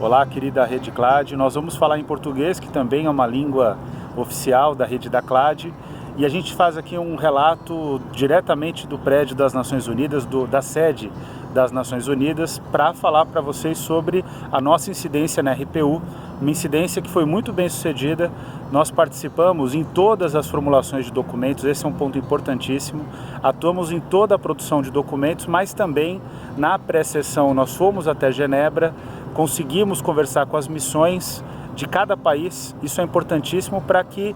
Olá, querida Rede CLAD. Nós vamos falar em português, que também é uma língua oficial da rede da CLAD. E a gente faz aqui um relato diretamente do prédio das Nações Unidas, da sede das Nações Unidas, para falar para vocês sobre a nossa incidência na RPU, uma incidência que foi muito bem sucedida. Nós participamos em todas as formulações de documentos, esse é um ponto importantíssimo. Atuamos em toda a produção de documentos, mas também na pré-sessão nós fomos até Genebra, conseguimos conversar com as missões de cada país. Isso é importantíssimo para que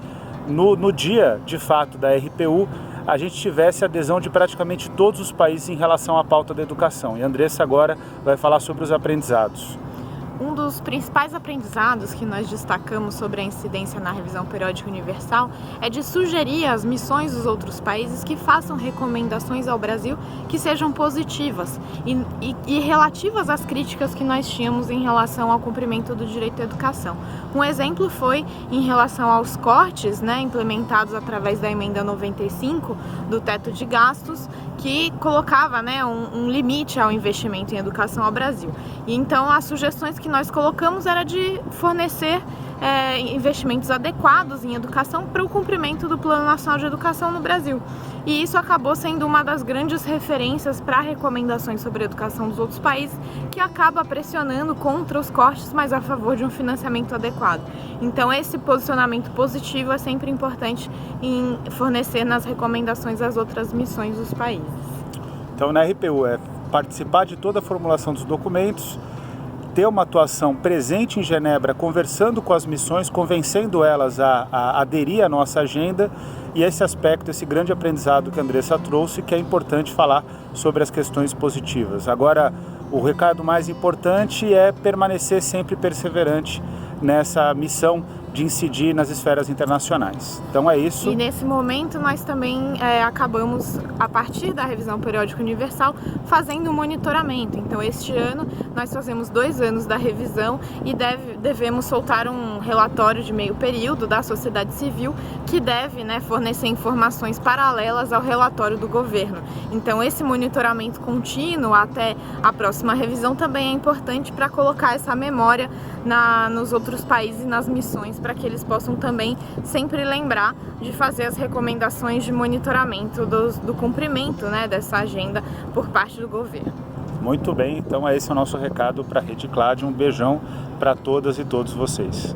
no dia de fato da RPU a gente tivesse adesão de praticamente todos os países em relação à pauta da educação. E a Andressa agora vai falar sobre os aprendizados. Um dos principais aprendizados que nós destacamos sobre a incidência na revisão periódica universal é de sugerir às missões dos outros países que façam recomendações ao Brasil que sejam positivas e relativas às críticas que nós tínhamos em relação ao cumprimento do direito à educação. Um exemplo foi em relação aos cortes, implementados através da emenda 95 do teto de gastos, que colocava um limite ao investimento em educação ao Brasil. E então as sugestões que nós colocamos era de fornecer investimentos adequados em educação para o cumprimento do Plano Nacional de Educação no Brasil. E isso acabou sendo uma das grandes referências para recomendações sobre a educação dos outros países, que acaba pressionando contra os cortes, mas a favor de um financiamento adequado. Então esse posicionamento positivo é sempre importante em fornecer nas recomendações às outras missões dos países. Então na RPU é participar de toda a formulação dos documentos, ter uma atuação presente em Genebra, conversando com as missões, convencendo elas a aderir à nossa agenda, e esse aspecto, esse grande aprendizado que a Andressa trouxe, que é importante falar sobre as questões positivas. Agora, o recado mais importante é permanecer sempre perseverante nessa missão de incidir nas esferas internacionais. Então é isso. E nesse momento nós também acabamos, a partir da revisão periódica universal, fazendo um monitoramento. Então este ano nós fazemos 2 anos da revisão e devemos soltar um relatório de meio período da sociedade civil que deve fornecer informações paralelas ao relatório do governo. Então esse monitoramento contínuo até a próxima revisão também é importante para colocar essa memória nos outros países e nas missões, para que eles possam também sempre lembrar de fazer as recomendações de monitoramento do cumprimento dessa agenda por parte do governo. Muito bem, então esse é o nosso recado para a Rede CLAD. Um beijão para todas e todos vocês.